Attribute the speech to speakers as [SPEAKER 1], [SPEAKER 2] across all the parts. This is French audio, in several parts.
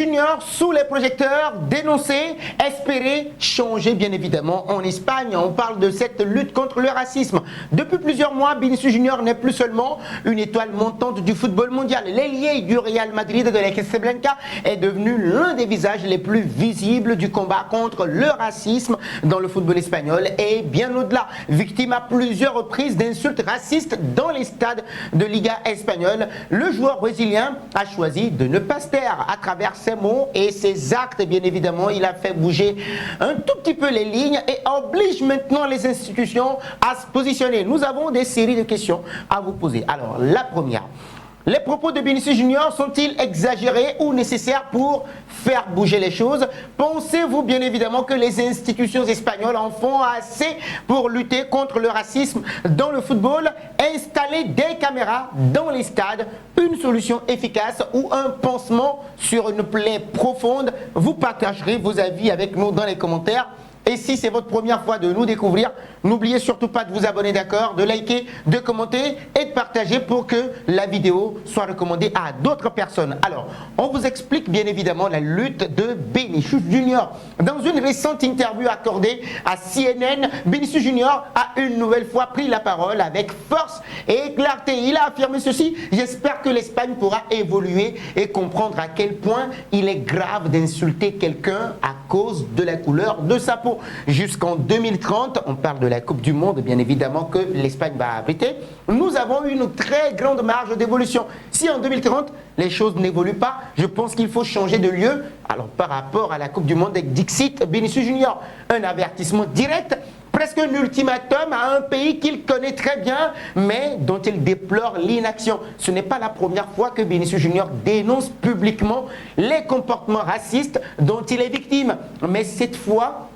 [SPEAKER 1] Junior, sous les projecteurs, dénoncé, espéré, changer bien évidemment en Espagne. On parle de cette lutte contre le racisme. Depuis plusieurs mois, Vinicius Junior n'est plus seulement une étoile montante du football mondial. L'ailier du Real Madrid de la Casablanca est devenu l'un des visages les plus visibles du combat contre le racisme dans le football espagnol et bien au-delà. Victime à plusieurs reprises d'insultes racistes dans les stades de Liga espagnole, le joueur brésilien a choisi de ne pas se taire. À travers ses mots et ses actes, bien évidemment, il a fait bouger un tout petit peu les lignes et oblige maintenant les institutions à se positionner. Nous avons des séries de questions à vous poser. Alors, la première. Les propos de Vinicius Junior sont-ils exagérés ou nécessaires pour faire bouger les choses? Pensez-vous bien évidemment que les institutions espagnoles en font assez pour lutter contre le racisme dans le football? Installer des caméras dans les stades, une solution efficace ou un pansement sur une plaie profonde? Vous partagerez vos avis avec nous dans les commentaires. Et si c'est votre première fois de nous découvrir, n'oubliez surtout pas de vous abonner, d'accord, de liker, de commenter et de partager pour que la vidéo soit recommandée à d'autres personnes. Alors, on vous explique bien évidemment la lutte de Vinicius Junior. Dans une récente interview accordée à CNN, Vinicius Junior a une nouvelle fois pris la parole avec force et clarté. Il a affirmé ceci: j'espère que l'Espagne pourra évoluer et comprendre à quel point il est grave d'insulter quelqu'un à cause de la couleur de sa peau. Jusqu'en 2030, on parle de la Coupe du Monde, bien évidemment, que l'Espagne va abriter. Nous avons une très grande marge d'évolution. Si en 2030, les choses n'évoluent pas, je pense qu'il faut changer de lieu. Alors, par rapport à la Coupe du Monde avec Dixit Vinicius Junior, un avertissement direct, presque un ultimatum à un pays qu'il connaît très bien, mais dont il déplore l'inaction. Ce n'est pas la première fois que Vinicius Junior dénonce publiquement les comportements racistes dont il est victime. Mais cette fois,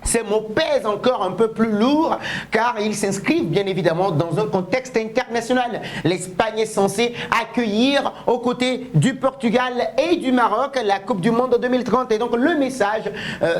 [SPEAKER 1] ces mots pèsent encore un peu plus lourd car ils s'inscrivent bien évidemment dans un contexte international. L'Espagne est censée accueillir aux côtés du Portugal et du Maroc la Coupe du Monde en 2030. Et donc le message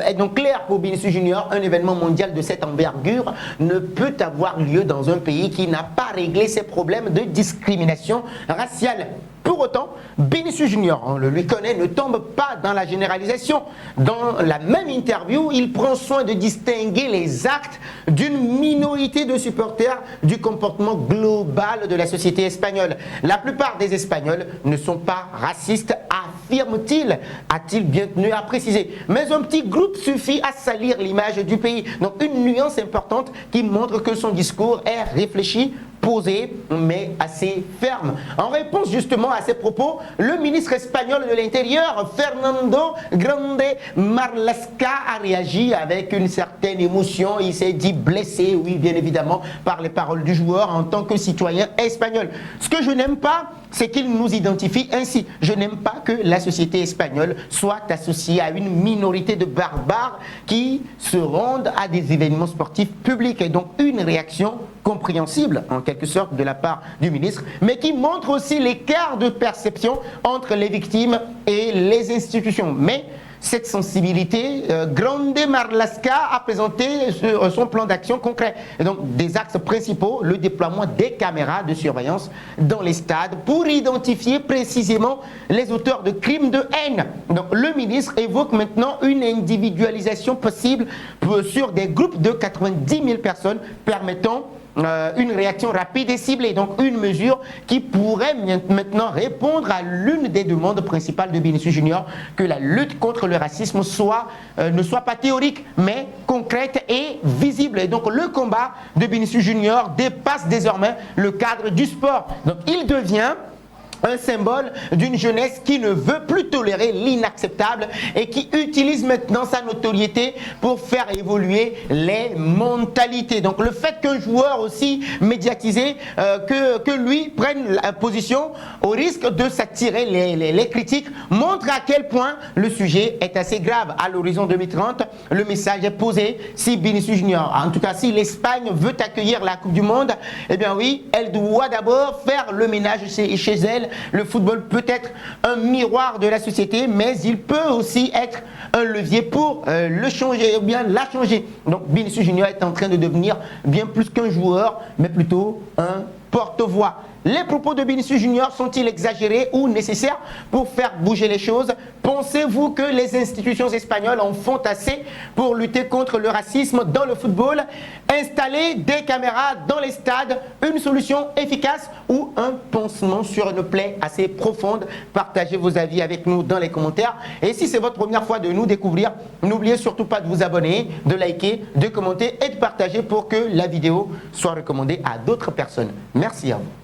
[SPEAKER 1] est donc clair pour Vinicius Junior. Un événement mondial de cette envergure ne peut avoir lieu dans un pays qui n'a pas réglé ses problèmes de discrimination raciale. Pour autant, Vinicius Junior, on le lui connaît, ne tombe pas dans la généralisation. Dans la même interview, il prend soin de distinguer les actes d'une minorité de supporters du comportement global de la société espagnole. La plupart des Espagnols ne sont pas racistes, affirme-t-il, a-t-il bien tenu à préciser. Mais un petit groupe suffit à salir l'image du pays. Donc une nuance importante qui montre que son discours est réfléchi, posé, mais assez ferme. En réponse justement à ces propos, le ministre espagnol de l'Intérieur, Fernando Grande Marlaska, a réagi avec une certaine émotion. Il s'est dit blessé, oui, bien évidemment, par les paroles du joueur en tant que citoyen espagnol. Ce que je n'aime pas, c'est qu'il nous identifie ainsi. Je n'aime pas que la société espagnole soit associée à une minorité de barbares qui se rendent à des événements sportifs publics. Et donc une réaction compréhensible, en quelque sorte, de la part du ministre, mais qui montre aussi l'écart de perception entre les victimes et les institutions. Mais cette sensibilité, Grande Marlaska a présenté son plan d'action concret. Et donc, des axes principaux, le déploiement des caméras de surveillance dans les stades pour identifier précisément les auteurs de crimes de haine. Donc, le ministre évoque maintenant une individualisation possible sur des groupes de 90 000 personnes permettant une réaction rapide et ciblée, donc une mesure qui pourrait maintenant répondre à l'une des demandes principales de Vinicius Junior, que la lutte contre le racisme ne soit pas théorique, mais concrète et visible. Et donc le combat de Vinicius Junior dépasse désormais le cadre du sport. Donc il devient un symbole d'une jeunesse qui ne veut plus tolérer l'inacceptable et qui utilise maintenant sa notoriété pour faire évoluer les mentalités. Donc le fait qu'un joueur aussi médiatisé que lui prenne la position au risque de s'attirer les critiques montre à quel point le sujet est assez grave. À l'horizon 2030, le message est posé. Si Vinicius Junior, en tout cas si l'Espagne veut accueillir la Coupe du Monde, eh bien oui, elle doit d'abord faire le ménage chez elle. Le football peut être un miroir de la société, mais il peut aussi être un levier pour le changer, ou bien la changer. Donc Vinicius Junior est en train de devenir bien plus qu'un joueur, mais plutôt un porte-voix. Les propos de Vinicius Junior sont-ils exagérés ou nécessaires pour faire bouger les choses? Pensez-vous que les institutions espagnoles en font assez pour lutter contre le racisme dans le football? Installer des caméras dans les stades, une solution efficace ou un pansement sur une plaie assez profonde? Partagez vos avis avec nous dans les commentaires. Et si c'est votre première fois de nous découvrir, n'oubliez surtout pas de vous abonner, de liker, de commenter et de partager pour que la vidéo soit recommandée à d'autres personnes. Merci à vous.